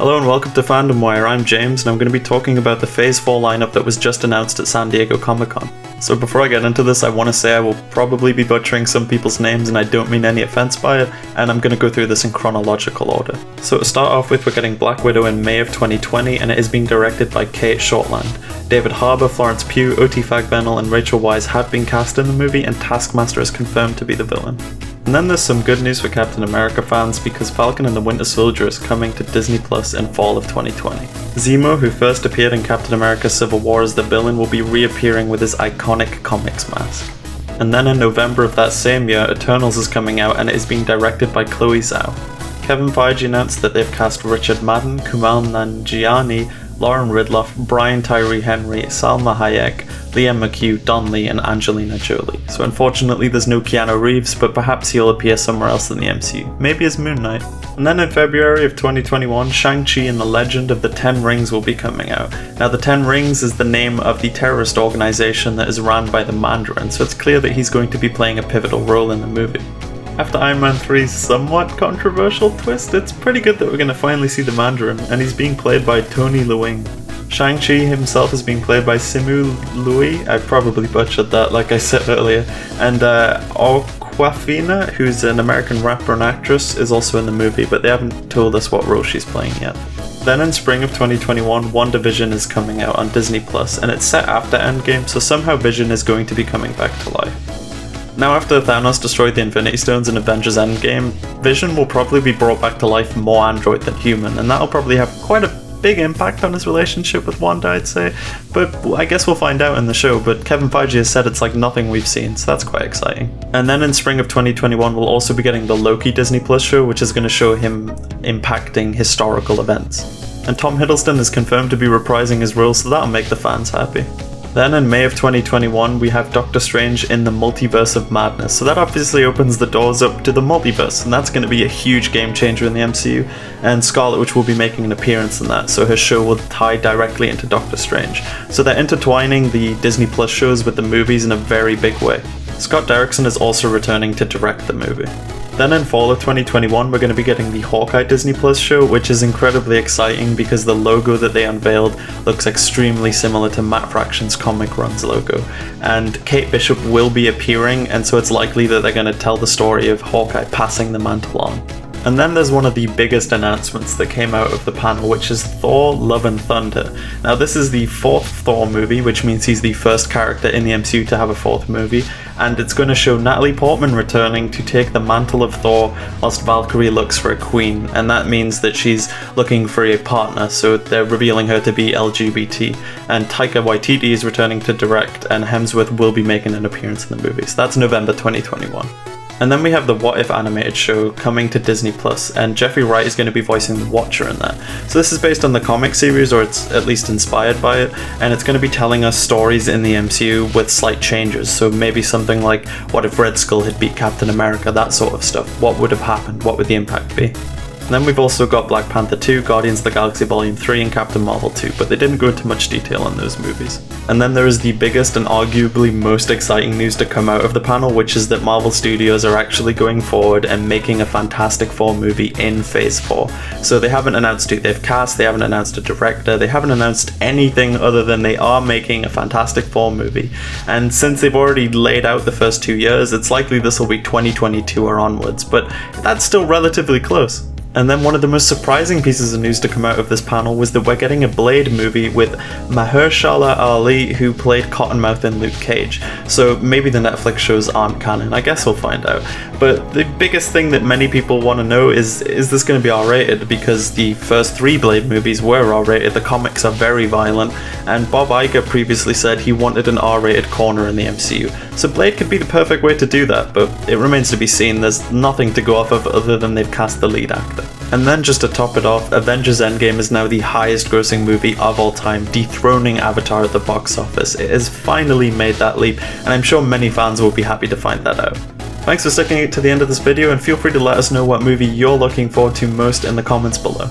Hello and welcome to FandomWire, I'm James and I'm going to be talking about the Phase 4 lineup that was just announced at San Diego Comic-Con. So before I get into this, I want to say I will probably be butchering some people's names and I don't mean any offense by it, and I'm going to go through this in chronological order. So to start off with, we're getting Black Widow in May of 2020 and it is being directed by Kate Shortland. David Harbour, Florence Pugh, Oti Fagbenle and Rachel Weisz have been cast in the movie and Taskmaster is confirmed to be the villain. And then there's some good news for Captain America fans because Falcon and the Winter Soldier is coming to Disney Plus in fall of 2020. Zemo, who first appeared in Captain America Civil War as the villain, will be reappearing with his iconic comics mask. And then in November of that same year, Eternals is coming out and it is being directed by Chloe Zhao. Kevin Feige announced that they've cast Richard Madden, Kumail Nanjiani, Lauren Ridloff, Brian Tyree Henry, Salma Hayek, Liam McHugh, Don Lee, and Angelina Jolie. So unfortunately there's no Keanu Reeves, but perhaps he'll appear somewhere else in the MCU, maybe as Moon Knight. And then in February of 2021, Shang-Chi and the Legend of the Ten Rings will be coming out. Now the Ten Rings is the name of the terrorist organization that is run by the Mandarin, so it's clear that he's going to be playing a pivotal role in the movie. After Iron Man 3's somewhat controversial twist, it's pretty good that we're going to finally see the Mandarin, and he's being played by Tony Leung. Shang-Chi himself is being played by Simu Liu, I probably butchered that like I said earlier, and Awkwafina, who's an American rapper and actress, is also in the movie, but they haven't told us what role she's playing yet. Then in spring of 2021, WandaVision is coming out on Disney Plus, and it's set after Endgame, so somehow Vision is going to be coming back to life. Now after Thanos destroyed the Infinity Stones in Avengers Endgame, Vision will probably be brought back to life more android than human, and that'll probably have quite a big impact on his relationship with Wanda, I'd say, but I guess we'll find out in the show, but Kevin Feige has said it's like nothing we've seen, so that's quite exciting. And then in spring of 2021 we'll also be getting the Loki Disney Plus show, which is going to show him impacting historical events. And Tom Hiddleston is confirmed to be reprising his role, so that'll make the fans happy. Then in May of 2021 we have Doctor Strange in the Multiverse of Madness, so that obviously opens the doors up to the multiverse, and that's going to be a huge game changer in the MCU, and Scarlet Witch will be making an appearance in that, so her show will tie directly into Doctor Strange. So they're intertwining the Disney Plus shows with the movies in a very big way. Scott Derrickson is also returning to direct the movie. Then in fall of 2021 we're going to be getting the Hawkeye Disney Plus show, which is incredibly exciting because the logo that they unveiled looks extremely similar to Matt Fraction's Comic Runs logo, and Kate Bishop will be appearing, and so it's likely that they're going to tell the story of Hawkeye passing the mantle on. And then there's one of the biggest announcements that came out of the panel, which is Thor Love and Thunder. Now this is the fourth Thor movie, which means he's the first character in the MCU to have a fourth movie, and it's going to show Natalie Portman returning to take the mantle of Thor whilst Valkyrie looks for a queen, and that means that she's looking for a partner, so they're revealing her to be LGBT. And Taika Waititi is returning to direct, and Hemsworth will be making an appearance in the movie, so that's November 2021. And then we have the What If animated show coming to Disney Plus, and Jeffrey Wright is going to be voicing the Watcher in that. So this is based on the comic series, or it's at least inspired by it, and it's going to be telling us stories in the MCU with slight changes. So maybe something like, what if Red Skull had beat Captain America, that sort of stuff. What would have happened? What would the impact be? And then we've also got Black Panther 2, Guardians of the Galaxy Volume 3 and Captain Marvel 2, but they didn't go into much detail on those movies. And then there is the biggest and arguably most exciting news to come out of the panel, which is that Marvel Studios are actually going forward and making a Fantastic Four movie in Phase 4. So they haven't announced who they've cast, they haven't announced a director, they haven't announced anything other than they are making a Fantastic Four movie. And since they've already laid out the first 2 years, it's likely this will be 2022 or onwards, but that's still relatively close. And then one of the most surprising pieces of news to come out of this panel was that we're getting a Blade movie with Mahershala Ali, who played Cottonmouth in Luke Cage. So maybe the Netflix shows aren't canon, I guess we'll find out. But the biggest thing that many people want to know is this going to be R-rated? Because the first 3 Blade movies were R-rated, the comics are very violent, and Bob Iger previously said he wanted an R-rated corner in the MCU. So Blade could be the perfect way to do that, but it remains to be seen. There's nothing to go off of other than they've cast the lead actor. And then just to top it off, Avengers Endgame is now the highest grossing movie of all time, dethroning Avatar at the box office. It has finally made that leap, and I'm sure many fans will be happy to find that out. Thanks for sticking it to the end of this video, and feel free to let us know what movie you're looking forward to most in the comments below.